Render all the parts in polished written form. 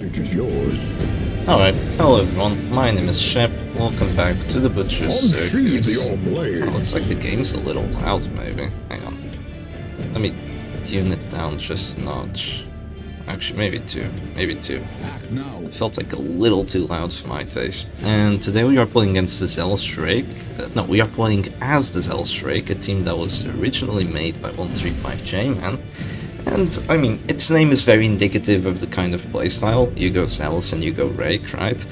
It is yours. Alright, hello everyone, my name is Shep, welcome back to the Butcher's Unsheathe Circus. your blade. Oh, looks like the game's a little loud maybe, hang on. Let me tune it down just a notch. Actually, maybe two. Act now. It felt like a little too loud for my taste. And today we are playing against the Zealous Rake. No, we are playing as the Zealous Rake, a team that was originally made by 135J-Man. And, I mean, its name is very indicative of the kind of playstyle. You go Zealous and you go Rake, right?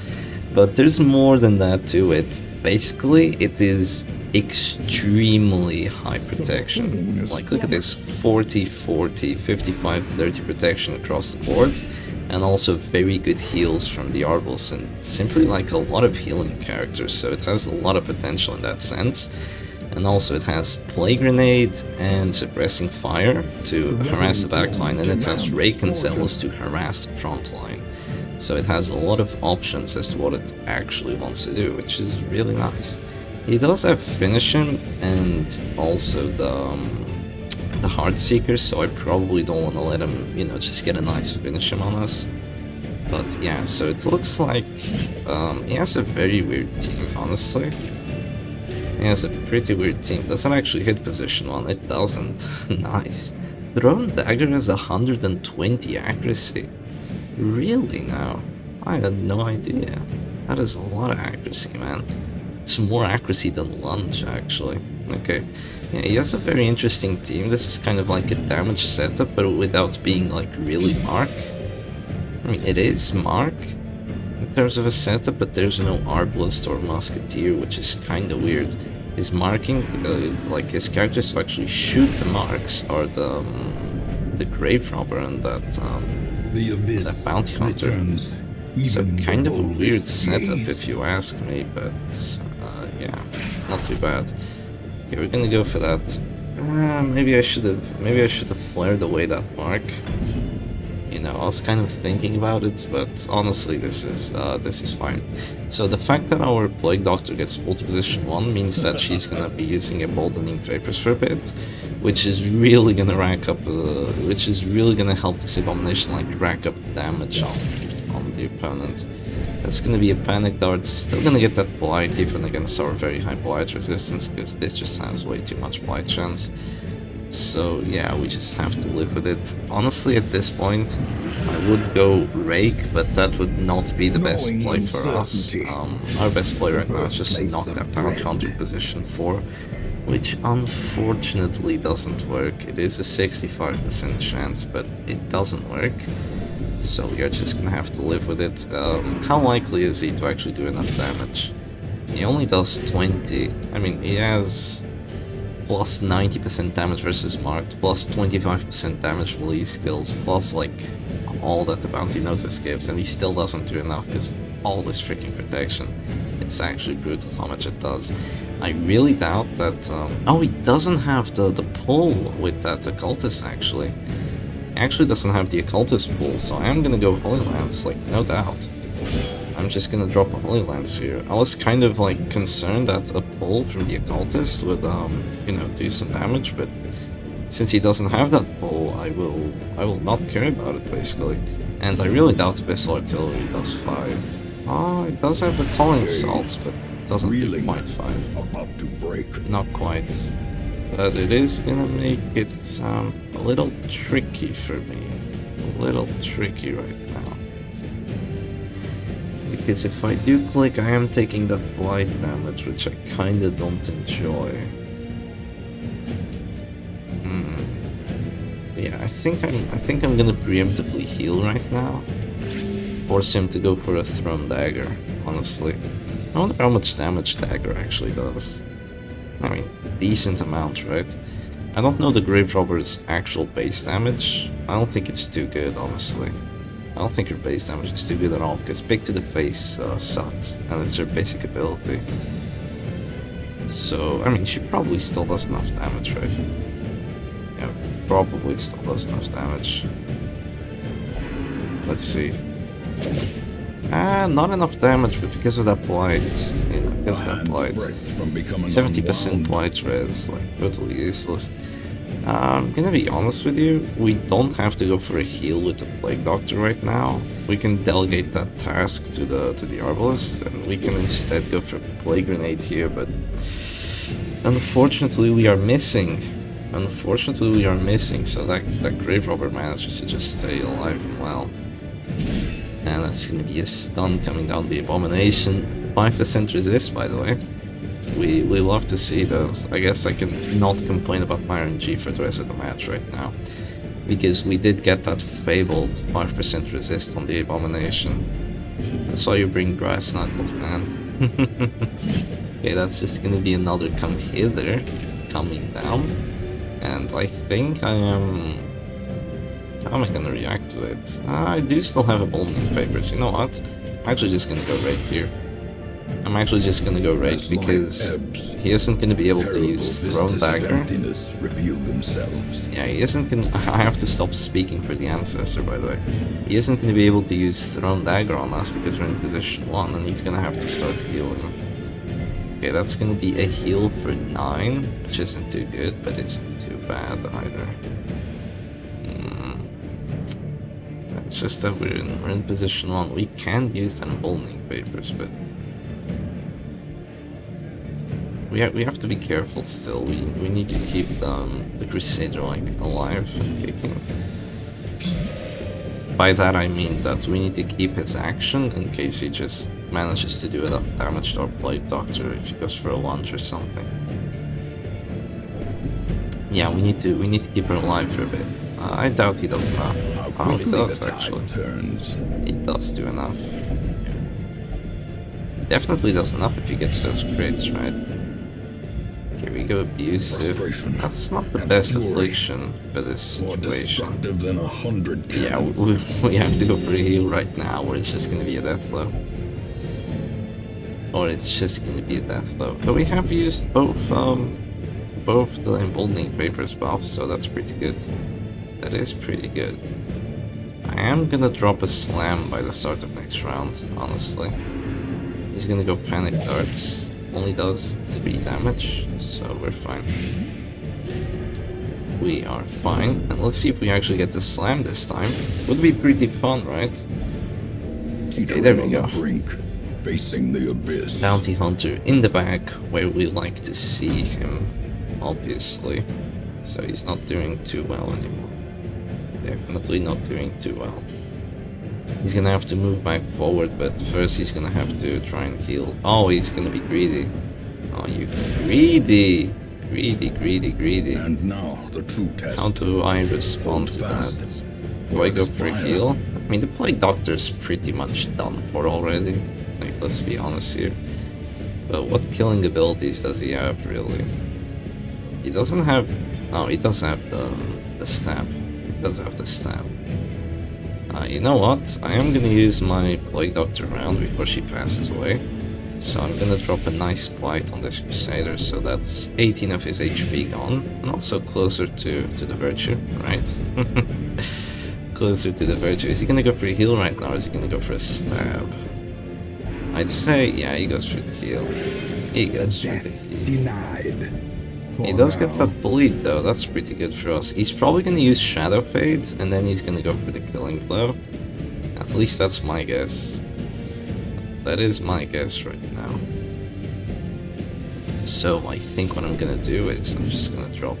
But there's more than that to it. Basically, it is extremely high protection. Like, look at this, 40, 40, 55, 30 protection across the board. And also very good heals from the Arbals, and simply like a lot of healing characters, so it has a lot of potential in that sense. And also it has Play Grenade and Suppressing Fire to harass the backline, and it has Rake and Zealous to harass the frontline. So it has a lot of options as to what it actually wants to do, which is really nice. He does have Finish Him and also the Heart Seeker, so I probably don't want to let him, you know, just get a nice Finish Him on us. But yeah, so it looks like he has a very weird team, honestly. He has a pretty weird team. Does it actually hit position 1? It doesn't. Nice. Thrown Dagger has 120 accuracy. Really now? I had no idea. That is a lot of accuracy, man. It's more accuracy than Lunge, actually. Okay. Yeah, he has a very interesting team. This is kind of like a damage setup, but without being like really Mark. I mean, it is Mark in terms of a setup, but there's no Arbalist or Musketeer, which is kind of weird. His marking, like his characters to actually shoot the marks, are the Grave Robber and that Bounty Hunter. So kind of a weird setup if you ask me, but yeah, not too bad. Okay, we're gonna go for that. Maybe I should have flared away that mark. You know, I was kind of thinking about it, but honestly, this is fine. So the fact that our Plague Doctor gets pulled to position 1 means that she's gonna be using Emboldening Vapors for a bit, which is really gonna rack up, which is really gonna help this Abomination like rack up the damage on the opponent. That's gonna be a Panic Dart, still gonna get that Blight even against our very high Blight resistance, because this just has way too much Blight chance. So yeah, we just have to live with it. Honestly, at this point, I would go Rake, but that would not be the best play for us. Our best play right now is just knock that down counter position 4, which unfortunately doesn't work. It is a 65% chance, but it doesn't work. So we are just gonna have to live with it. How likely is he to actually do enough damage? He only does 20. I mean, he has plus 90% damage versus marked, plus 25% damage melee skills, plus like all that the Bounty Notice gives, and he still doesn't do enough because all this freaking protection. It's actually brutal how much it does. I really doubt that. Oh, he doesn't have the pull with that Occultist actually. He actually doesn't have the Occultist pull, so I am gonna go Holy Lance, like no doubt. I'm just gonna drop a Holy Lance here. I was kind of like concerned that a pull from the Occultist would, you know, do some damage, but since he doesn't have that pull, I will not care about it basically. And I really doubt Abyssal Artillery does 5. Oh, it does have the Calling Salts, but it doesn't do quite 5. About to break. Not quite. But it is gonna make it a little tricky for me. A little tricky right now. Because if I do click, I am taking that Blight damage, which I kinda don't enjoy. Yeah, I think I'm gonna preemptively heal right now. Force him to go for a Thrum Dagger, honestly. I wonder how much damage Dagger actually does. I mean, decent amount, right? I don't know the Grave Robber's actual base damage. I don't think it's too good, honestly. I don't think her base damage is too good at all, because Pick to the Face sucks, and it's her basic ability. So, I mean, she probably still does enough damage, right? Yeah, probably still does enough damage. Let's see. Not enough damage, but because of that Blight, you know, because of that Blight. 70% Blight res, like, totally useless. I'm gonna be honest with you, we don't have to go for a heal with the Plague Doctor right now. We can delegate that task to the Arbalist, and we can instead go for Plague Grenade here, but unfortunately we are missing. So that Grave Robber manages to just stay alive and well. And that's gonna be a stun coming down the Abomination. 5% resist, by the way. We love to see those. I guess I can not complain about my RNG for the rest of the match right now, because we did get that fabled 5% resist on the Abomination. That's why you bring Brass Knuckles, man. Okay, that's just gonna be another come hither coming down, and I think I am... How am I gonna react to it? I do still have Emboldening Papers. You know what? I'm actually just gonna go Rake here. I'm actually just gonna go Rake because he isn't gonna be able to use Throne Dagger. Yeah, he isn't gonna... I have to stop speaking for the Ancestor, by the way. He isn't gonna be able to use Throne Dagger on us because we're in position 1, and he's gonna have to start healing. Okay, that's gonna be a heal for 9, which isn't too good, but it's not too bad either. It's just that we're in position 1. We can use Emboldening Papers, but we have to be careful still. We need to keep the Crusader like alive and kicking. By that I mean that we need to keep his action in case he just manages to do enough damage to our Plague Doctor if he goes for a lunge or something. Yeah, we need to keep her alive for a bit. I doubt he does enough. Oh, he does actually. He does do enough. He definitely does enough if he gets those crits, right? Okay, we go Abusive. That's not the best affliction for this situation. Yeah, we have to go for a heal right now, or it's just gonna be a death blow. But we have used both the Emboldening Papers buffs, so that's pretty good. That is pretty good. I am gonna drop a Slam by the start of next round, honestly. He's gonna go Panic Darts. Only does 3 damage, so we're fine. We are fine. And let's see if we actually get to Slam this time. Would be pretty fun, right? Okay, there we go. Facing the abyss. Bounty Hunter in the back, where we like to see him, obviously. So he's not doing too well anymore. Definitely not doing too well. He's gonna have to move back forward, but first he's gonna have to try and heal. Oh, he's gonna be greedy. Oh, you greedy! Greedy. And now the true test. How do I respond to that? Do I go for a heal? I mean, the Plague Doctor's pretty much done for already. Like, let's be honest here. But what killing abilities does he have, really? He doesn't have... Oh, he does have the stab. He does have the stab. You know what? I am gonna use my Plague Doctor round before she passes away. So I'm gonna drop a nice blight on this Crusader, so that's 18 of his HP gone. And also closer to the Virtue, right? Closer to the Virtue. Is he gonna go for a heal right now, or is he gonna go for a stab? I'd say, yeah, he goes for the heal. He goes for the heal. Denied. He does get that bleed though, that's pretty good for us. He's probably gonna use Shadow Fade, and then he's gonna go for the Killing Blow. At least that's my guess. That is my guess right now. So I think what I'm gonna do is I'm just gonna drop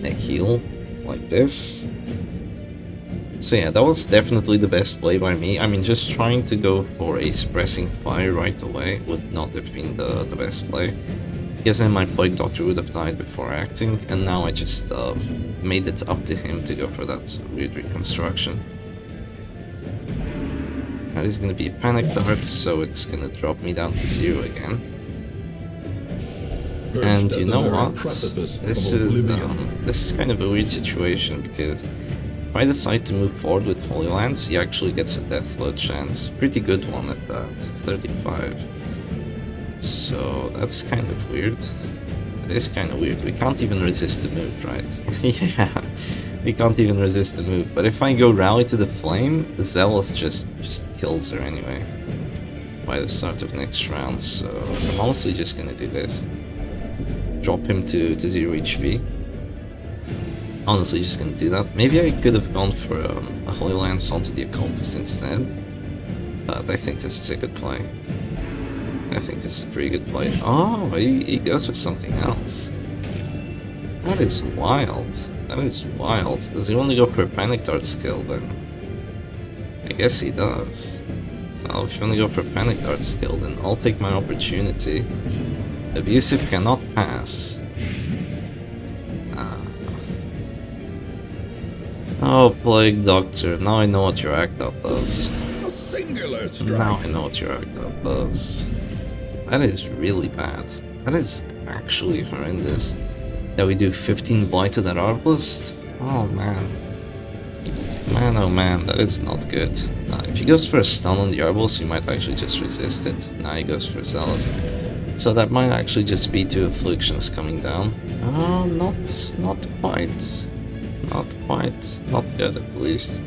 a heal like this. So yeah, that was definitely the best play by me. I mean, just trying to go for a Suppressing Fire right away would not have been the best play. Because then my Plague Doctor would have died before acting, and now I just made it up to him to go for that weird reconstruction. That is gonna be a Panic Dart, so it's gonna drop me down to 0 again. And you know what? This is kind of a weird situation, because if I decide to move forward with Holy Lance, he actually gets a Deathblow chance. Pretty good one at that, 35. So that's kind of weird. It is kind of weird. We can't even resist the move, right? Yeah, we can't even resist the move. But if I go Rally to the Flame, the Zealous just kills her anyway by the start of next round. So I'm honestly just gonna do this. Drop him to 0 HP. Honestly, just gonna do that. Maybe I could have gone for a Holy Lance onto the Occultist instead. But I think this is a good play. I think this is a pretty good play. Oh, he goes for something else. That is wild. That is wild. Does he only go for a Panic Dart skill then? I guess he does. Well, if you only go for a Panic Dart skill, then I'll take my opportunity. Abusive cannot pass. Oh, Plague Doctor, now I know what your act up does. A singular strike. Now I know what your act up does. That is really bad. That is actually horrendous. That we do 15 blight to that Arbalist? Oh man. Man, oh man, that is not good. If he goes for a stun on the Arbalist, we might actually just resist it. Now he goes for Zealous. So that might actually just be 2 afflictions coming down. Not quite. Not quite. Not yet, at least.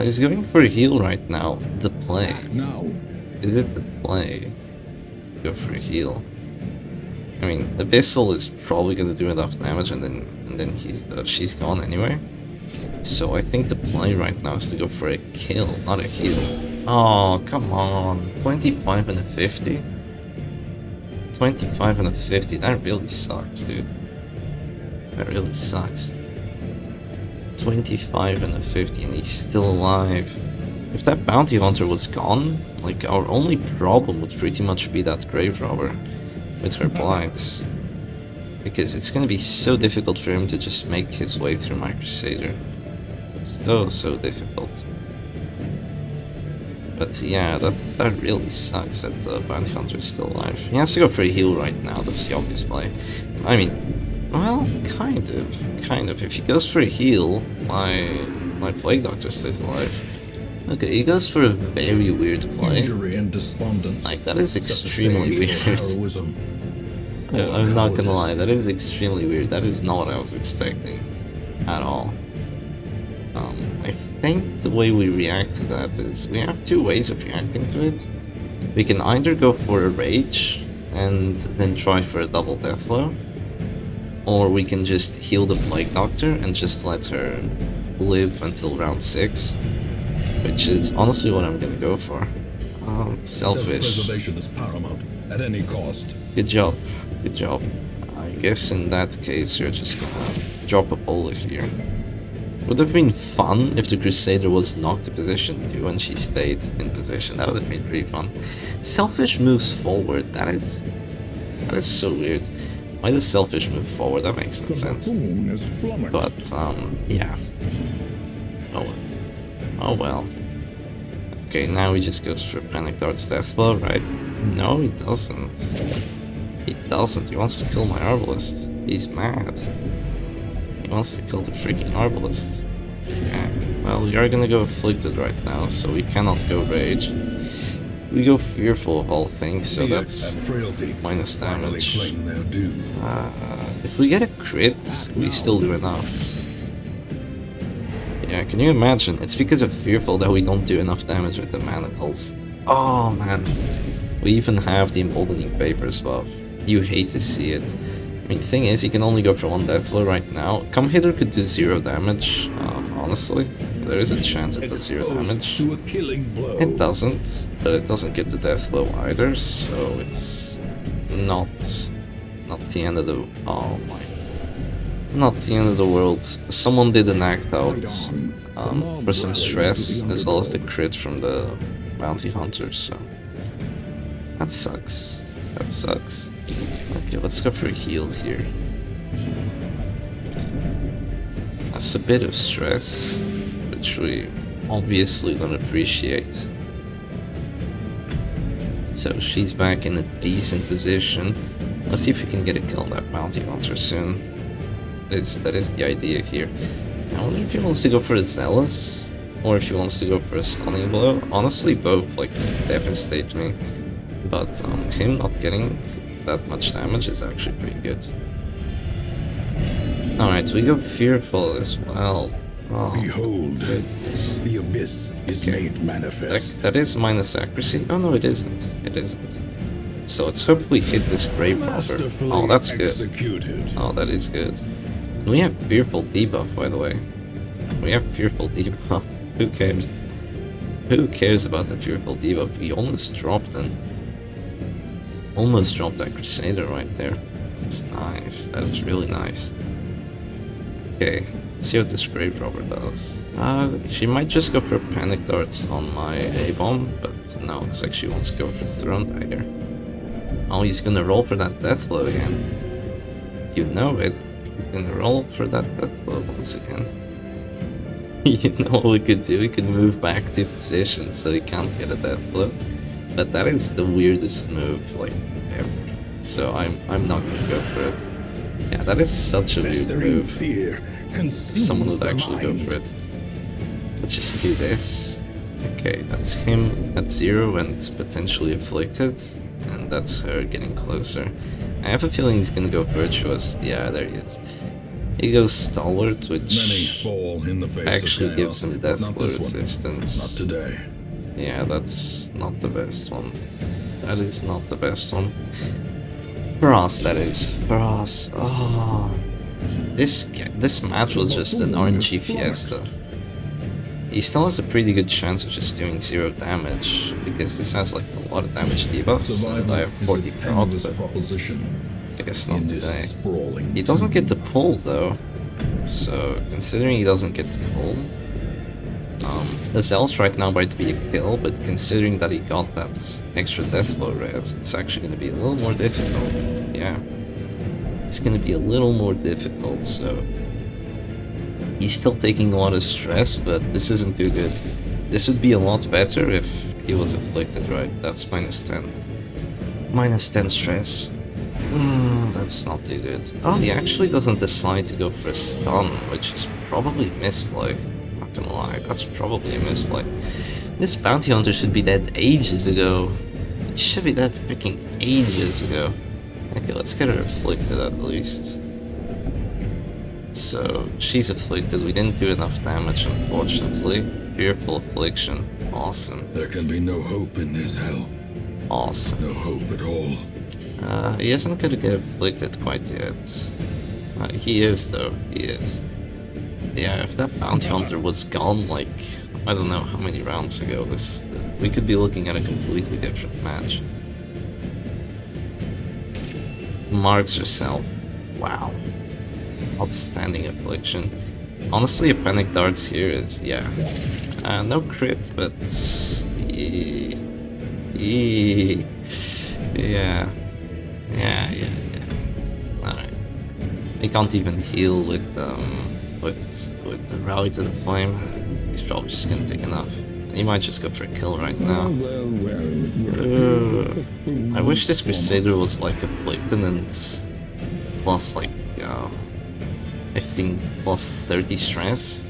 He's going for a heal right now. The play. Now. Is it the play? Go for a heal. I mean, Abyssal is probably gonna do enough damage, and then she's gone anyway. So I think the play right now is to go for a kill, not a heal. Oh, come on. 25 and a 50? 25 and a 50, that really sucks, dude. That really sucks. 25 and a 50 and he's still alive. If that bounty hunter was gone, like, our only problem would pretty much be that grave robber with her blights. Because it's gonna be so difficult for him to just make his way through my Crusader. So difficult. But yeah, that really sucks that the bounty hunter is still alive. He has to go for a heal right now, that's the obvious play. I mean, well, kind of. If he goes for a heal, my Plague Doctor stays alive. Okay, he goes for a very weird play. Injury and despondence. Like, that is extremely weird. I'm not gonna lie, that is extremely weird. That is not what I was expecting at all. I think the way we react to that is we have 2 ways of reacting to it. We can either go for a rage and then try for a double death blow, or we can just heal the Plague Doctor and just let her live until round 6, which is honestly what I'm gonna go for. Selfish. Self-preservation is paramount at any cost. Good job. Good job. I guess in that case you're just gonna drop a bullet here. Would have been fun if the Crusader was knocked to position when she stayed in position. That would have been pretty fun. Selfish moves forward. That is so weird. Why does Selfish move forward? That makes no sense. But yeah. Oh well. Okay, now he just goes for Panic Dart's Death Blow, right? No, he doesn't. He doesn't. He wants to kill my Arbalist. He's mad. He wants to kill the freaking Arbalist. Yeah. Well, we are gonna go Afflicted right now, so we cannot go Rage. We go Fearful of all things, so that's minus damage. If we get a crit, we still do enough. Yeah, can you imagine? It's because of Fearful that we don't do enough damage with the Manacles. Oh man. We even have the Emboldening Papers buff. You hate to see it. I mean, thing is, he can only go for 1 death blow right now. Come Hither could do 0 damage, honestly. There is a chance it does 0 damage. It doesn't, but it doesn't get the death blow either, so it's not the end of the... oh my... not the end of the world. Someone did an act out for some stress, as well as the crit from the bounty hunters, so... that sucks. That sucks. Okay, let's go for a heal here. That's a bit of stress, which we obviously don't appreciate. So she's back in a decent position. Let's see if we can get a kill on that bounty hunter soon. That is the idea here. I wonder if he wants to go for a Zealous, or if he wants to go for a stunning blow. Honestly, both like devastate me. But him not getting that much damage is actually pretty good. Alright, we go Fearful as well. Oh, behold, goodness. The abyss is made manifest. That is minus accuracy? Oh no, it isn't. It isn't. So let's hope we hit this grave robber. Oh, that's good. Oh, that is good. We have Fearful Debuff, by the way. We have Fearful Debuff. Who cares? Who cares about the Fearful Debuff? We almost dropped him. Almost dropped that Crusader right there. That's nice. That is really nice. Okay, let's see what this Grave Robber does. She might just go for Panic Darts on my A-Bomb, but no, looks like she wants to go for Throne Dagger. Oh, he's gonna roll for that Deathblow again. You know it. He's gonna roll for that Deathblow once again. You know what we could do? We could move back to position so he can't get a Deathblow. But that is the weirdest move, like, ever. So I'm not gonna go for it. Yeah, that is such a weird move. Someone would actually go for it. Let's just do this. Okay, that's him at 0 and potentially afflicted. And that's her getting closer. I have a feeling he's gonna go virtuous. Yeah, there he is. He goes stalwart, which actually gives him deathblow resistance. Not today. Yeah, that's not the best one. That is not the best one. For us, that is. For us. Oh. This match was just an RNG fiesta. He still has a pretty good chance of just doing 0 damage, because this has like a lot of damage debuffs, and I have 40 prot, but I guess not today. He doesn't get the pull though, so considering he doesn't get the pull, the Zealous right now might be a kill, but considering that he got that extra deathblow res, it's actually going to be a little more difficult. Yeah, it's going to be a little more difficult, so he's still taking a lot of stress, but this isn't too good. This would be a lot better if he was afflicted, right? That's -10. -10 stress. That's not too good. Oh, he actually doesn't decide to go for a stun, which is probably a misplay. Not gonna lie, that's probably a misplay. This bounty hunter should be dead ages ago. It should be dead freaking ages ago. Okay, let's get her afflicted at least. So, she's afflicted. We didn't do enough damage, unfortunately. Fearful affliction. Awesome. There can be no hope in this hell. Awesome. No hope at all. He isn't gonna get afflicted quite yet. He is, though. He is. Yeah, if that bounty hunter was gone, like, I don't know how many rounds ago, we could be looking at a completely different match. Marks yourself. Wow. Outstanding affliction. Honestly, a panic darts here is, yeah. No crit, but yeah. Alright. He can't even heal with the rally to the flame. He's probably just gonna take enough. He might just go for a kill right now. I wish this Crusader was like afflicted and plus like I think plus 30 stress.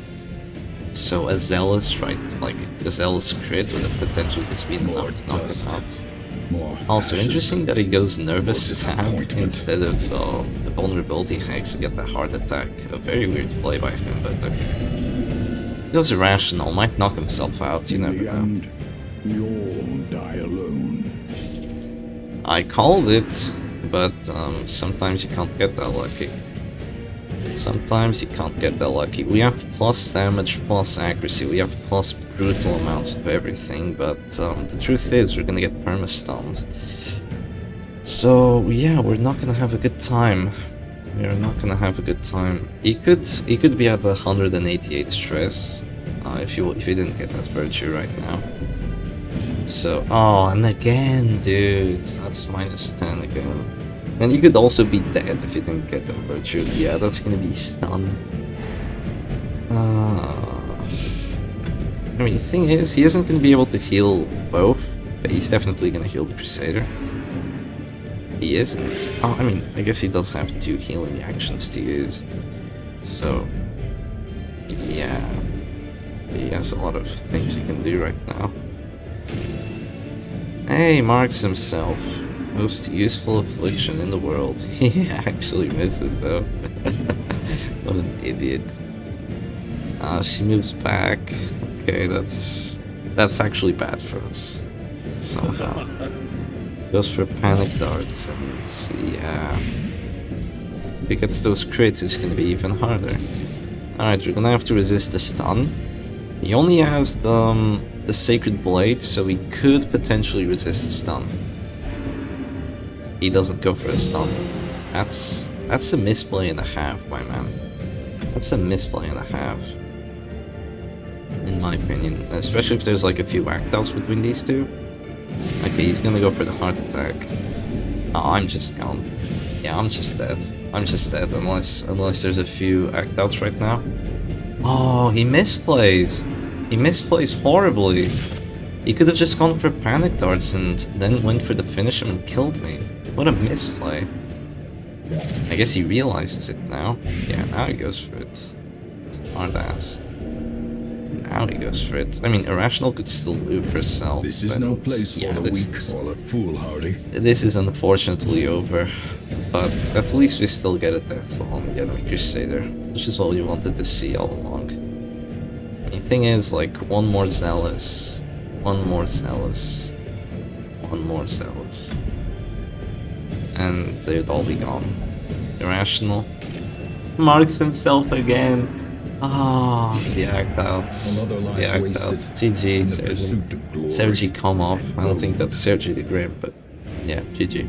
So a Zealous, right, like a Zealous crit would have potentially just been enough to knock him out. Also interesting that he goes nervous stab instead of the vulnerability hacks to get that heart attack. A very weird play by him, but he goes irrational, might knock himself out, you never know. You all die alone. I called it, but sometimes you can't get that lucky. Sometimes you can't get that lucky. We have plus damage, plus accuracy, we have plus brutal amounts of everything, but the truth is we're gonna get perma-stunned. So yeah, we're not gonna have a good time. We're not gonna have a good time. He could be at 188 stress if you didn't get that virtue right now. So and again, dude, that's -10 again. And you could also be dead if you didn't get that virtue. Yeah, that's gonna be stun. I mean, the thing is, he isn't gonna be able to heal both, but he's definitely gonna heal the Crusader. He isn't. Oh, I mean, I guess he does have 2 healing actions to use. So, yeah. He has a lot of things he can do right now. Hey, marks himself. Most useful affliction in the world. He actually misses though. What an idiot. She moves back. Okay, that's actually bad for us. Somehow. Goes for panic darts and yeah. If he gets those crits, it's gonna be even harder. Alright, we're gonna have to resist the stun. He only has the Sacred Blade, so he could potentially resist the stun. He doesn't go for a stun. That's a misplay and a half, my man. That's a misplay and a half. In my opinion. Especially if there's like a few act outs between these two. Okay, he's gonna go for the heart attack. Oh, I'm just gone. Yeah, I'm just dead. I'm just dead unless there's a few act outs right now. Oh, he misplays. He misplays horribly. He could have just gone for panic darts and then went for the finish him and killed me. What a misplay. I guess he realizes it now. Yeah, now he goes for it. Hard ass. Now he goes for it. I mean, Irrational could still move for self. This is no place for the weak or the foolhardy. This is unfortunately over. But at least we still get a death on the enemy Crusader, which is what we wanted to see all along. The thing is, like, one more Zealous. One more Zealous. One more Zealous. And they'd all be gone. Irrational marks himself again. Ah, the act outs. The act outs. GG, Sergi. Sergi, come off. I don't think that's Sergi the Grim, but yeah, GG.